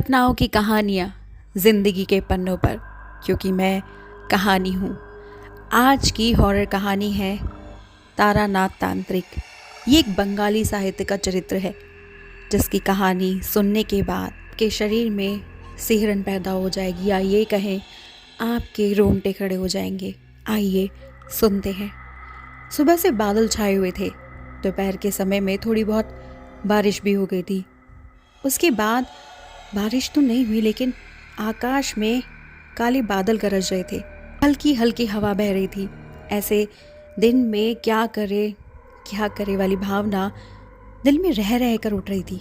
घटनाओं की कहानियाँ ज़िंदगी के पन्नों पर, क्योंकि मैं कहानी हूँ। आज की हॉरर कहानी है तारानाथ तांत्रिक। ये एक बंगाली साहित्य का चरित्र है जिसकी कहानी सुनने के बाद के शरीर में सिहरन पैदा हो जाएगी, या ये कहें आपके रोंगटे खड़े हो जाएंगे। आइए सुनते हैं। सुबह से बादल छाए हुए थे। दोपहर के समय में थोड़ी बहुत बारिश भी हो गई थी। उसके बाद बारिश तो नहीं हुई, लेकिन आकाश में काले बादल गरज रहे थे। हल्की हल्की हवा बह रही थी। ऐसे दिन में क्या करे वाली भावना दिल में रह रह कर उठ रही थी।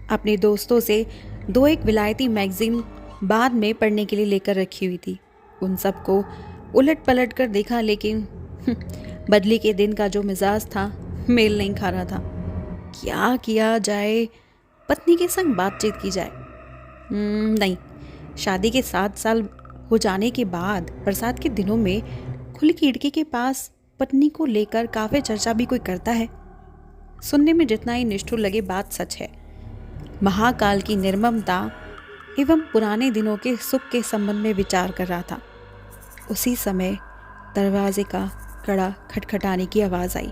अपने दोस्तों से एक विलायती मैगजीन बाद में पढ़ने के लिए लेकर रखी हुई थी। उन सबको उलट पलट कर देखा, लेकिन बदली के दिन का जो मिजाज था मेल नहीं खा रहा था। क्या किया जाए? पत्नी के संग बातचीत की जाए? नहीं। शादी के 7 साल हो जाने के बाद बरसात के दिनों में खुली खिड़की के पास पत्नी को लेकर काफ़ी चर्चा भी कोई करता है? सुनने में जितना ही निष्ठुर लगे, बात सच है। महाकाल की निर्ममता एवं पुराने दिनों के सुख के संबंध में विचार कर रहा था। उसी समय दरवाजे का कड़ा खटखटाने की आवाज़ आई।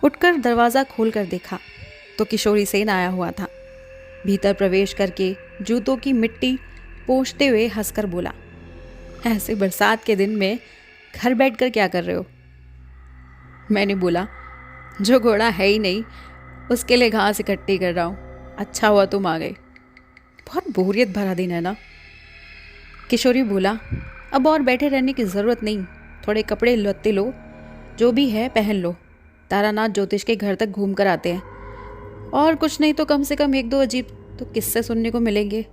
उठकर दरवाज़ा खोलकर देखा तो किशोरी सेन आया हुआ था। भीतर प्रवेश करके जूतों की मिट्टी पोंछते हुए हंसकर बोला, ऐसे बरसात के दिन में घर बैठकर क्या कर रहे हो? मैंने बोला, जो घोड़ा है ही नहीं उसके लिए घास इकट्ठी कर रहा हूँ। अच्छा हुआ तुम आ गए, बहुत बोरियत भरा दिन है ना। किशोरी बोला, अब और बैठे रहने की ज़रूरत नहीं, थोड़े कपड़े लत्ते लो, जो भी है पहन लो। तारानाथ ज्योतिष के घर तक घूम कर आते हैं, और कुछ नहीं तो कम से कम 1-2 अजीब तो किस्से सुनने को मिलेंगे।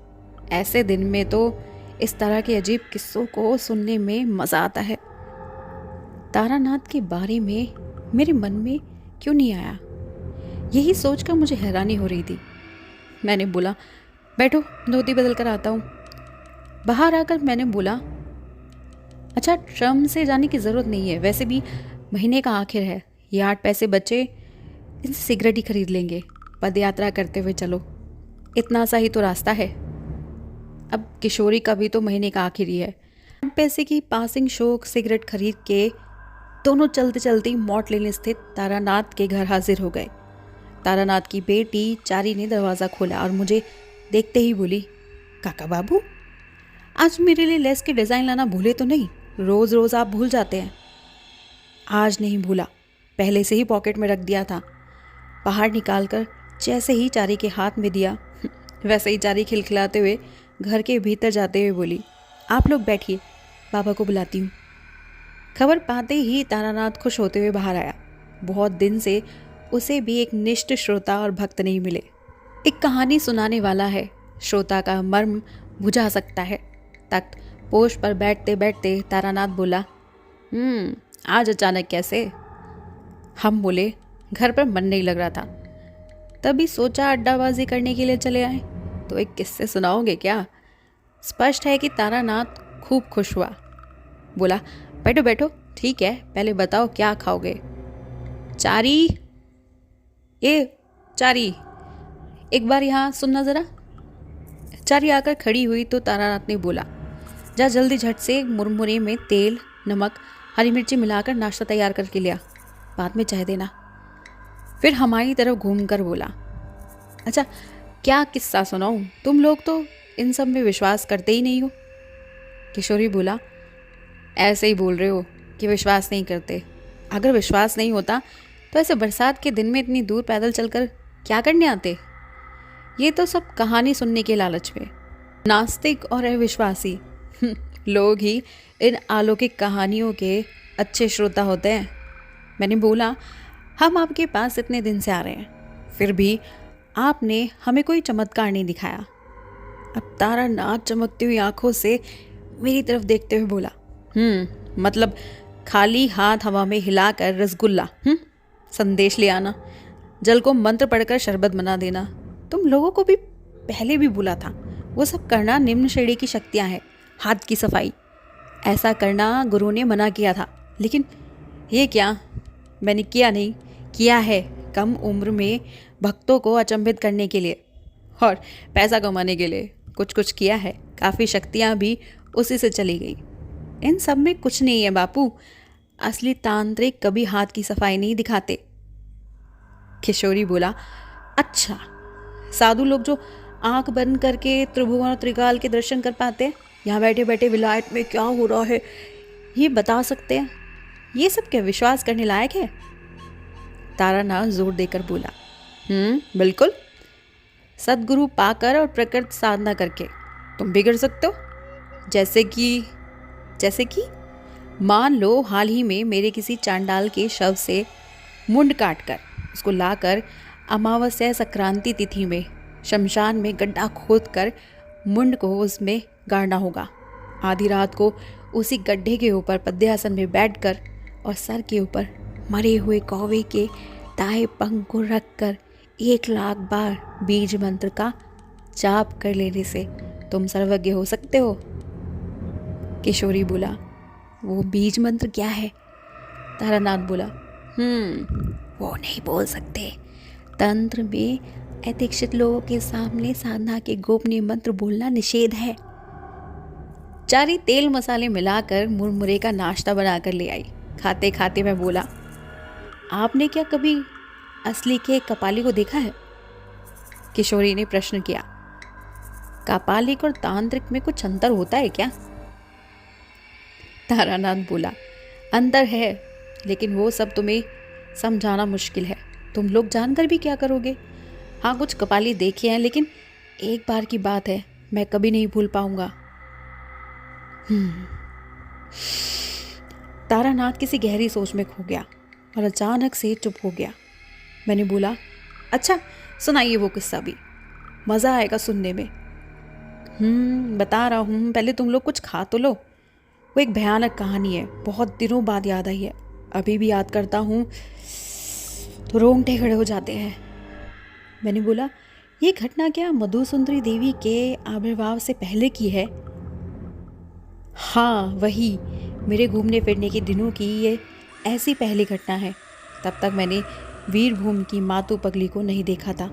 ऐसे दिन में तो इस तरह के अजीब किस्सों को सुनने में मज़ा आता है। तारानाथ के बारे में मेरे मन में क्यों नहीं आया, यही सोचकर मुझे हैरानी हो रही थी। मैंने बोला, बैठो, धोती बदल कर आता हूँ। बाहर आकर मैंने बोला, अच्छा, ट्रम से जाने की ज़रूरत नहीं है, वैसे भी महीने का आखिर है, ये 8 पैसे बचे, इनसे सिगरेट ही खरीद लेंगे। पद यात्रा करते हुए चलो, इतना सा ही तो रास्ता है। अब किशोरी का भी तो महीने का आखिर ही है। 8 पैसे की पासिंग शौक सिगरेट खरीद के दोनों चलते चलते मॉर्ट लेन स्थित तारानाथ के घर हाजिर हो गए। तारानाथ की बेटी चारी ने दरवाज़ा खोला और मुझे देखते ही बोली, काका बाबू, आज मेरे लिए लेस के डिज़ाइन लाना भूले तो नहीं? रोज़ रोज़ आप भूल जाते हैं। आज नहीं भूला, पहले से ही पॉकेट में रख दिया था। बाहर निकालकर जैसे ही चारी के हाथ में दिया, वैसे ही चारी खिलखिलाते हुए घर के भीतर जाते हुए बोली, आप लोग बैठिए, बाबा को बुलाती हूँ। खबर पाते ही तारानाथ खुश होते हुए बाहर आया। बहुत दिन से उसे भी एक निष्ठ श्रोता और भक्त नहीं मिले। एक कहानी सुनाने वाला है, श्रोता का मर्म बुझा सकता है। तख्त पोष पर बैठते बैठते तारानाथ बोला, आज अचानक कैसे? हम बोले, घर पर मन नहीं लग रहा था, तभी सोचा अड्डाबाजी करने के लिए चले आए। तो एक किस्से सुनाओगे क्या? स्पष्ट है कि तारानाथ खूब खुश हुआ। बोला, बैठो बैठो, ठीक है, पहले बताओ क्या खाओगे? चारी, चारी, एक बार यहाँ सुनना ज़रा। चारी आकर खड़ी हुई तो तारानाथ ने बोला, जा जल्दी झट से मुरमुरे में तेल, नमक, हरी मिर्ची मिलाकर नाश्ता तैयार करके लिया, बाद में चाय देना। फिर हमारी तरफ घूमकर बोला, अच्छा, क्या किस्सा सुनाऊं? तुम लोग तो इन सब में विश्वास करते ही नहीं हो। किशोरी बोला, ऐसे ही बोल रहे हो कि विश्वास नहीं करते। अगर विश्वास नहीं होता तो ऐसे बरसात के दिन में इतनी दूर पैदल चलकर क्या करने आते? ये तो सब कहानी सुनने के लालच में। नास्तिक और अविश्वासी लोग ही इन अलौकिक कहानियों के अच्छे श्रोता होते हैं। मैंने बोला, हम आपके पास इतने दिन से आ रहे हैं, फिर भी आपने हमें कोई चमत्कार नहीं दिखाया। अब तारानाथ चमकती हुई आंखों से मेरी तरफ देखते हुए बोला, मतलब खाली हाथ हवा में हिलाकर रसगुल्ला संदेश ले आना, जल को मंत्र पढ़कर शरबत बना देना, तुम लोगों को भी पहले भी बोला था, वो सब करना निम्न श्रेणी की शक्तियाँ हैं। हाथ की सफाई ऐसा करना गुरु ने मना किया था, लेकिन ये क्या, मैंने किया नहीं, किया है, कम उम्र में भक्तों को अचंभित करने के लिए। और पैसा कमाने के लिए कुछ कुछ किया है, काफ़ी शक्तियाँ भी उसी से चली गई। इन सब में कुछ नहीं है बापू, असली तांत्रिक कभी हाथ की सफाई नहीं दिखाते। किशोरी बोला, अच्छा, साधु लोग जो आंख बंद करके त्रिभुवन और त्रिकाल के दर्शन कर पाते हैं, यहाँ बैठे बैठे विलायत में क्या हो रहा है ये बता सकते हैं, ये सब क्या विश्वास करने लायक है? तारानाथ जोर देकर बोला, बिल्कुल, सदगुरु पाकर और प्रकृति साधना करके तुम बिगड़ सकते हो। जैसे कि मान लो हाल ही में मेरे किसी चांडाल के शव से मुंड काटकर उसको लाकर अमावस्या संक्रांति तिथि में शमशान में गड्ढा खोदकर मुंड को उसमें गाड़ना होगा। आधी रात को उसी गड्ढे के ऊपर पद्यासन में बैठकर और सर के ऊपर मरे हुए कौवे के दाएं पंख को रखकर 1,00,000 बार बीज मंत्र का जाप कर लेने से तुम सर्वज्ञ हो सकते हो। किशोरी बोला, वो बीज मंत्र क्या है? तारानाथ बोला, वो नहीं बोल सकते। तंत्र में अदीक्षित लोगों के सामने साधना के गोपनीय मंत्र बोलना निषेध है। चारी तेल मसाले मिलाकर मुरमुरे का नाश्ता बनाकर ले आई। खाते खाते मैं बोला, आपने क्या कभी असली के कपाली को देखा है? किशोरी ने प्रश्न किया। कापालिक और तांत्रिक में कुछ अंतर होता है क्या? तारानाथ बोला, अंतर है, लेकिन वो सब तुम्हें समझाना मुश्किल है। तुम लोग जानकर भी क्या करोगे? हाँ, कुछ कपाली देखे हैं, लेकिन एक बार की बात है, मैं कभी नहीं भूल पाऊंगा। तारानाथ किसी गहरी सोच में खो गया और अचानक से चुप हो गया। मैंने बोला, अच्छा सुनाइए वो किस्सा भी, मज़ा आएगा सुनने में। बता रहा हूँ, पहले तुम लोग कुछ खा तो लो। वो एक भयानक कहानी है, बहुत दिनों बाद याद आई है। अभी भी याद करता हूँ तो रोंगटे खड़े हो जाते हैं। मैंने बोला, ये घटना क्या मधुसुंदरी देवी के आविर्भाव से पहले की है? हाँ, वही मेरे घूमने फिरने के दिनों की ये ऐसी पहली घटना है। तब तक मैंने वीरभूमि की मातू पगली को नहीं देखा था।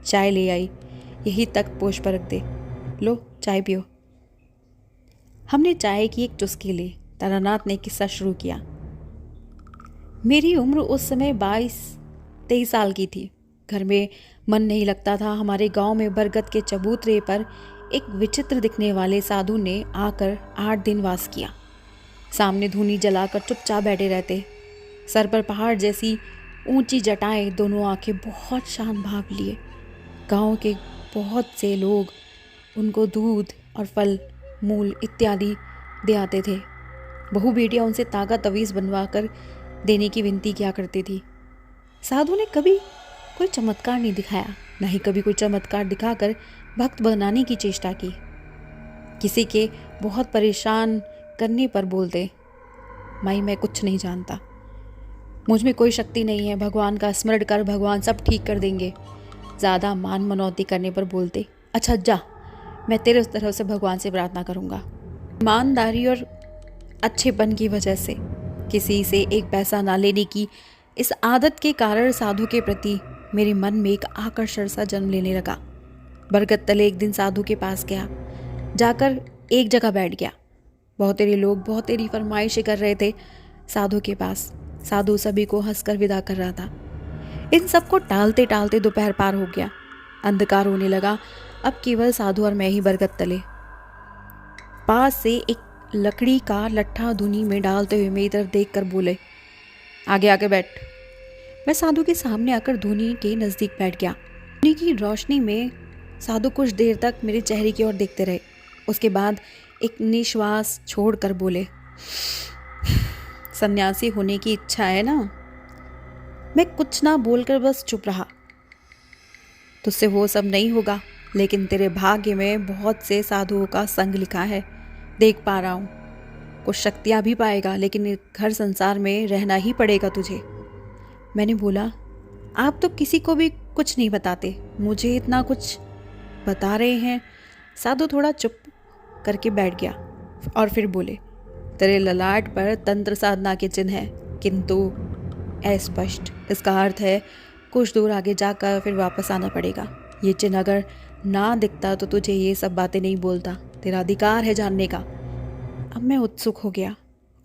चाय ले आई, यही तक पोष पर रख दे। लो चाय पियो। हमने चाय की एक चुस्की ली। तारानाथ ने किस्सा शुरू किया। मेरी उम्र उस समय 22-23 साल की थी। घर में मन नहीं लगता था। हमारे गांव में बरगद के चबूतरे पर एक विचित्र दिखने वाले साधु ने आकर 8 दिन वास किया। सामने धूनी जलाकर चुपचाप बैठे रहते। सर पर पहाड़ जैसी ऊंची जटाएं, दोनों आंखें बहुत शान भाव लिए। गांव के बहुत से लोग उनको दूध और फल, मूल इत्यादि दे आते थे। बहू बेटियां उनसे तागा तवीज़ बनवा कर देने की विनती किया करती थी। साधु ने कभी कोई चमत्कार नहीं दिखाया, न ही कभी कोई चमत्कार दिखाकर भक्त बनाने की चेष्टा की। किसी के बहुत परेशान करने पर बोलते, माई मैं कुछ नहीं जानता, मुझ में कोई शक्ति नहीं है, भगवान का स्मरण कर, भगवान सब ठीक कर देंगे। ज़्यादा मान मनौती करने पर बोलते, अच्छा जा, मैं तेरे उस तरफ से भगवान से प्रार्थना करूँगा। ईमानदारी और अच्छेपन की वजह से किसी से एक पैसा ना लेने की इस आदत के कारण साधु के प्रति मेरे मन में एक आकर्षण सा जन्म लेने लगा। बरगद तले एक दिन साधु के पास गया, जाकर एक जगह बैठ गया। बहुत तेरे लोग बहुत तेरी फरमाइशें कर रहे थे साधु के पास। साधु सभी को हंसकर विदा कर रहा था। इन सबको टालते टालते दोपहर पार हो गया। अंधकार होने लगा। अब केवल साधु और मैं ही बरगद तले। पास से एक लकड़ी का लट्ठा धुनी में डालते हुए मेरी तरफ देखकर बोले, आगे आके बैठ। मैं साधु के सामने आकर धुनी के नज़दीक बैठ गया। धुनी की रोशनी में साधु कुछ देर तक मेरे चेहरे की ओर देखते रहे। उसके बाद एक निश्वास छोड़कर बोले, सन्यासी होने की इच्छा है ना? मैं कुछ ना बोलकर बस चुप रहा। तुझसे वो सब नहीं होगा, लेकिन तेरे भाग्य में बहुत से साधुओं का संग लिखा है, देख पा रहा हूँ। कुछ शक्तियाँ भी पाएगा, लेकिन घर संसार में रहना ही पड़ेगा तुझे। मैंने बोला, आप तो किसी को भी कुछ नहीं बताते, मुझे इतना कुछ बता रहे हैं। साधु थोड़ा चुप करके बैठ गया और फिर बोले, तेरे ललाट पर तंत्र साधना के चिन्ह है, किंतु अस्पष्ट। इसका अर्थ है कुछ दूर आगे जाकर फिर वापस आना पड़ेगा। ये चिन्ह अगर ना दिखता तो तुझे ये सब बातें नहीं बोलता। तेरा अधिकार है जानने का। अब मैं उत्सुक हो गया।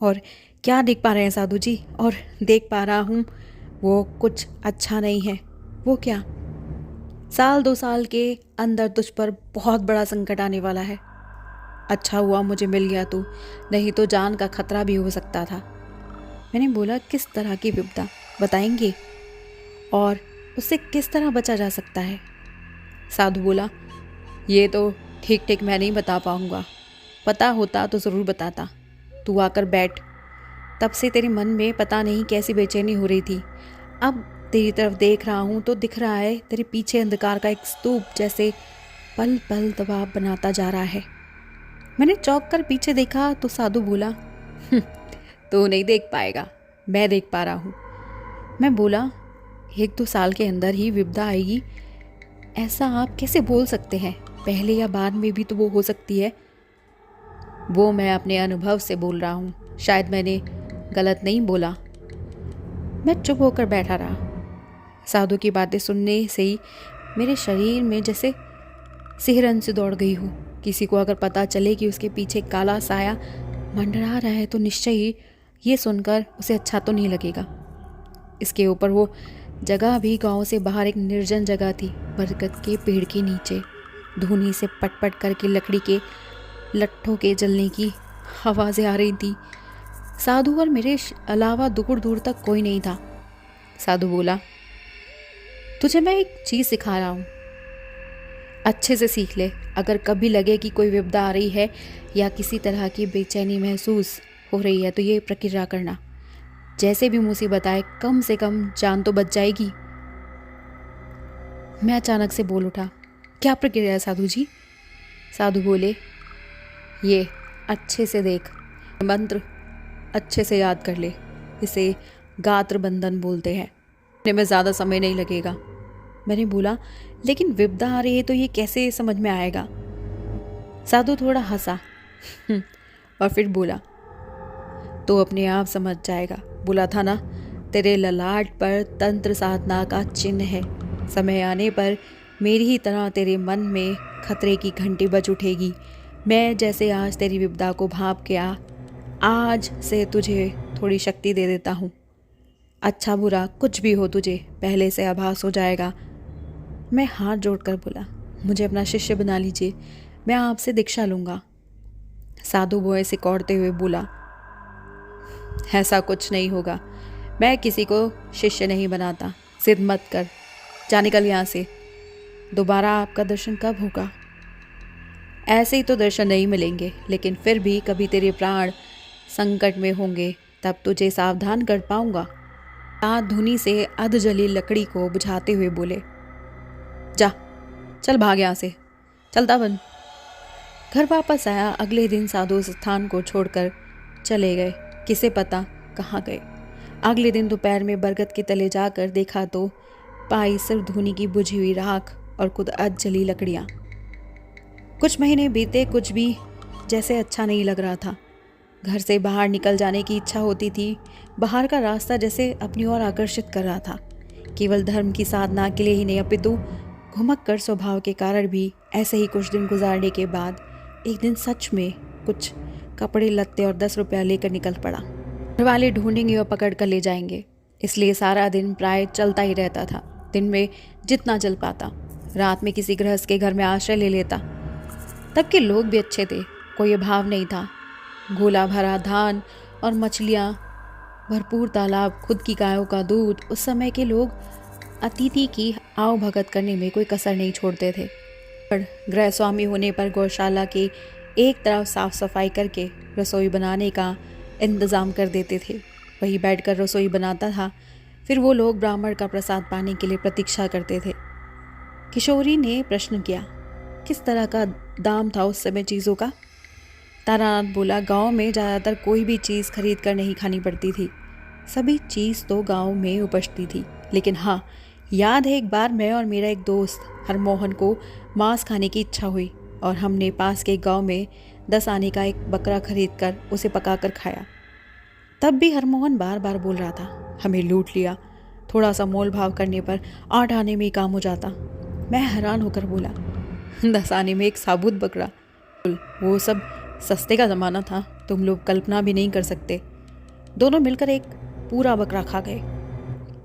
और क्या देख पा रहे हैं साधु जी? और देख पा रहा हूँ वो कुछ अच्छा नहीं है। वो क्या? साल 2 साल के अंदर तुझ पर बहुत बड़ा संकट आने वाला है। अच्छा हुआ मुझे मिल गया तू, नहीं तो जान का खतरा भी हो सकता था। मैंने बोला, किस तरह की विपदा बताएंगे और उससे किस तरह बचा जा सकता है? साधु बोला, ये तो ठीक ठीक मैं नहीं बता पाऊंगा। पता होता तो ज़रूर बताता। तू आकर बैठ। तब से तेरे मन में पता नहीं कैसी बेचैनी हो रही थी। अब तेरी तरफ देख रहा हूँ तो दिख रहा है तेरे पीछे अंधकार का एक स्तूप जैसे पल पल दबाव बनाता जा रहा है। मैंने चौंक कर पीछे देखा तो साधु बोला, तू नहीं देख पाएगा, मैं देख पा रहा हूँ। मैं बोला, 1-2 साल के अंदर ही विपदा आएगी, ऐसा आप कैसे बोल सकते हैं? पहले या बाद में भी तो वो हो सकती है। वो मैं अपने अनुभव से बोल रहा हूँ, शायद मैंने गलत नहीं बोला। मैं चुप होकर बैठा रहा। साधु की बातें सुनने से ही मेरे शरीर में जैसे सिहरन से दौड़ गई हूँ। किसी को अगर पता चले कि उसके पीछे काला साया मंडरा रहा है तो निश्चय ही ये सुनकर उसे अच्छा तो नहीं लगेगा। इसके ऊपर वो जगह भी गांव से बाहर एक निर्जन जगह थी। बरगद के पेड़ के नीचे धूनी से पटपट करके लकड़ी के लट्ठों के जलने की आवाज़ें आ रही थी। साधु और मेरे अलावा दूर दूर तक कोई नहीं था। साधु बोला, तुझे मैं एक चीज़ सिखा रहा हूँ, अच्छे से सीख ले। अगर कभी लगे कि कोई विपदा आ रही है या किसी तरह की बेचैनी महसूस हो रही है तो ये प्रक्रिया करना। जैसे भी मुसीबत आए कम से कम जान तो बच जाएगी। मैं अचानक से बोल उठा, क्या प्रक्रिया है साधु जी? साधु बोले, ये अच्छे से देख, मंत्र अच्छे से याद कर ले। इसे गात्र बंधन बोलते हैं। में ज़्यादा समय नहीं लगेगा। मैंने बोला, लेकिन विपदा आ रही है तो ये कैसे समझ में आएगा? साधु थोड़ा हंसा और फिर बोला, तो अपने आप समझ जाएगा। बोला था ना, तेरे ललाट पर तंत्र साधना का चिन्ह है। समय आने पर मेरी ही तरह तेरे मन में खतरे की घंटी बज उठेगी। मैं जैसे आज तेरी विपदा को भांप के आज से तुझे थोड़ी शक्ति दे देता हूँ। अच्छा बुरा कुछ भी हो तुझे पहले से आभास हो जाएगा। मैं हाथ जोड़कर बोला, मुझे अपना शिष्य बना लीजिए, मैं आपसे दीक्षा लूँगा। साधु भोए सिकोड़ते हुए बोला, ऐसा कुछ नहीं होगा, मैं किसी को शिष्य नहीं बनाता। जिद मत कर, जा निकल यहाँ से। दोबारा आपका दर्शन कब होगा? ऐसे ही तो दर्शन नहीं मिलेंगे, लेकिन फिर भी कभी तेरे प्राण संकट में होंगे तब तुझे सावधान कर पाऊंगा। हाथ धुनी से अध जली लकड़ी को बुझाते हुए बोले, जा चल भाग यहाँ से, चलता बन। घर वापस आया। अगले दिन साधु उस स्थान को छोड़कर चले गए, किसे पता कहाँ गए। अगले दिन दोपहर में बरगद के तले जाकर देखा तो पाई सिर्फ धुनी की बुझी हुई राख और खुद अध जली लकड़ियाँ। कुछ महीने बीते, कुछ भी जैसे अच्छा नहीं लग रहा था। घर से बाहर निकल जाने की इच्छा होती थी। बाहर का रास्ता जैसे अपनी ओर आकर्षित कर रहा था। केवल धर्म की साधना के लिए ही नहीं, अपितु घुमक्कर स्वभाव के कारण भी। ऐसे ही कुछ दिन गुजारने के बाद एक दिन सच में कुछ कपड़े लत्ते और 10 रुपया लेकर निकल पड़ा। घर वाले ढूंढेंगे और पकड़ कर ले जाएंगे, इसलिए सारा दिन प्राय चलता ही रहता था। दिन में जितना चल पाता, रात में किसी गृहस्थ के घर में आश्रय ले लेता। तब के लोग भी अच्छे थे, कोई अभाव नहीं था। गोला भरा धान और मछलियाँ, भरपूर तालाब, खुद की गायों का दूध। उस समय के लोग अतिथि की आव भगत करने में कोई कसर नहीं छोड़ते थे। पर गृह स्वामी होने पर गौशाला के एक तरफ साफ सफाई करके रसोई बनाने का इंतज़ाम कर देते थे। वही बैठकर रसोई बनाता था। फिर वो लोग ब्राह्मण का प्रसाद पाने के लिए प्रतीक्षा करते थे। किशोरी ने प्रश्न किया, किस तरह का दाम था उस समय चीज़ों का? तारानाथ बोला, गांव में ज़्यादातर कोई भी चीज़ खरीद कर नहीं खानी पड़ती थी। सभी चीज़ तो गांव में उपजती थी। लेकिन हाँ, याद है एक बार मैं और मेरा एक दोस्त हरमोहन को मांस खाने की इच्छा हुई और हमने पास के गांव में 10 आने का एक बकरा खरीद कर उसे पकाकर खाया। तब भी हरमोहन बार बार बोल रहा था, हमें लूट लिया। थोड़ा सा मोल भाव करने पर 8 आने में ही काम हो जाता। मैं हैरान होकर बोला, 10 आने में एक साबुत बकरा? वो सब सस्ते का ज़माना था, तुम लोग कल्पना भी नहीं कर सकते। दोनों मिलकर एक पूरा बकरा खा गए।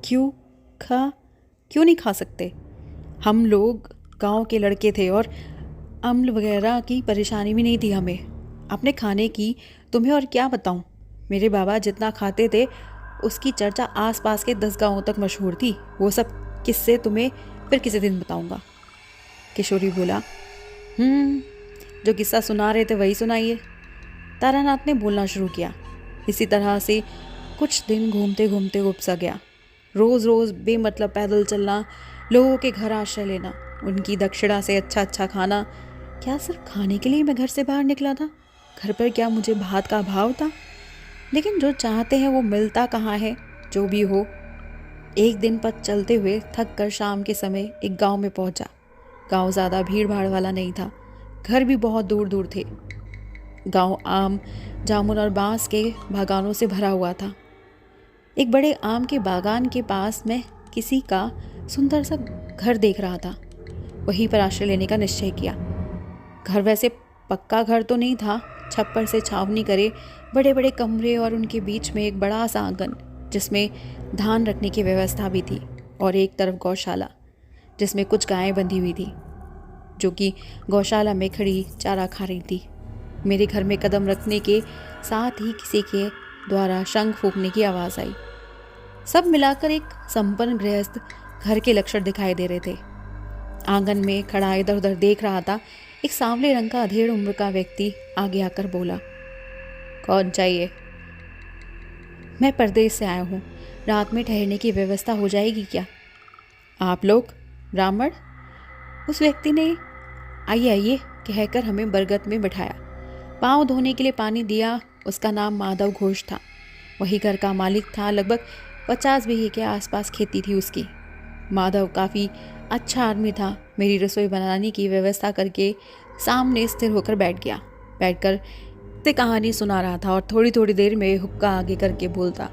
क्यों नहीं खा सकते? हम लोग गांव के लड़के थे और अम्ल वगैरह की परेशानी भी नहीं थी हमें। अपने खाने की तुम्हें और क्या बताऊं। मेरे बाबा जितना खाते थे उसकी चर्चा आसपास के 10 गांवों तक मशहूर थी। वो सब किस्से तुम्हें फिर किसी दिन बताऊंगा। किशोरी बोला, जो किस्सा सुना रहे थे वही सुनाइए। तारानाथ ने बोलना शुरू किया। इसी तरह से कुछ दिन घूमते घूमते उपसा गया। रोज़ रोज़ बेमतलब पैदल चलना, लोगों के घर आश्रय लेना, उनकी दक्षिणा से अच्छा खाना। क्या सिर्फ खाने के लिए मैं घर से बाहर निकला था? घर पर क्या मुझे भात का अभाव था? लेकिन जो चाहते हैं वो मिलता कहाँ है? जो भी हो, एक दिन पथ चलते हुए थक कर शाम के समय एक गांव में पहुंचा। गांव ज़्यादा भीड़ भाड़ वाला नहीं था, घर भी बहुत दूर दूर थे। गांव आम, जामुन और बांस के बागानों से भरा हुआ था। एक बड़े आम के बागान के पास मैं किसी का सुंदर सा घर देख रहा था। वहीं पर आश्रय लेने का निश्चय किया। घर वैसे पक्का घर तो नहीं था, छप्पर से छावनी करे बड़े बड़े कमरे और उनके बीच में एक बड़ा सा आंगन जिसमें धान रखने की व्यवस्था भी थी, और एक तरफ गौशाला जिसमें कुछ गायें बंधी हुई थी जो कि गौशाला में खड़ी चारा खा रही थी। मेरे घर में कदम रखने के साथ ही किसी के द्वारा शंख फूंकने की आवाज़ आई। सब मिलाकर एक संपन्न गृहस्थ घर के लक्षण दिखाई दे रहे थे। आंगन में खड़ा इधर उधर देख रहा था एक सांवले रंग का अधेड़ उम्र का व्यक्ति आगे आकर बोला, कौन चाहिए? मैं परदेश से आया हूँ, रात में ठहरने की व्यवस्था हो जाएगी क्या? आप लोग ब्राह्मण? उस व्यक्ति ने आइए आइए कहकर हमें बरगद में बिठाया। पाँव धोने के लिए पानी दिया। उसका नाम माधव घोष था। वही घर का मालिक था। लगभग 50 बीघे के आसपास खेती थी उसकी। माधव काफ़ी अच्छा आदमी था। मेरी रसोई बनाने की व्यवस्था करके सामने स्थिर होकर बैठकर से कहानी सुना रहा था और थोड़ी थोड़ी देर में हुक्का आगे करके बोलता,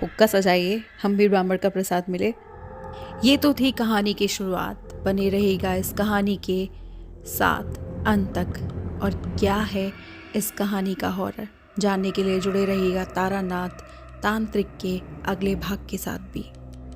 हुक्का सजाइए, हम भी ब्राह्मण का प्रसाद मिले। ये तो थी कहानी की शुरुआत। बने रहेगा इस कहानी के साथ अंत तक। और क्या है इस कहानी का हॉरर, जानने के लिए जुड़े रहिएगा तारानाथ तांत्रिक के अगले भाग के साथ भी।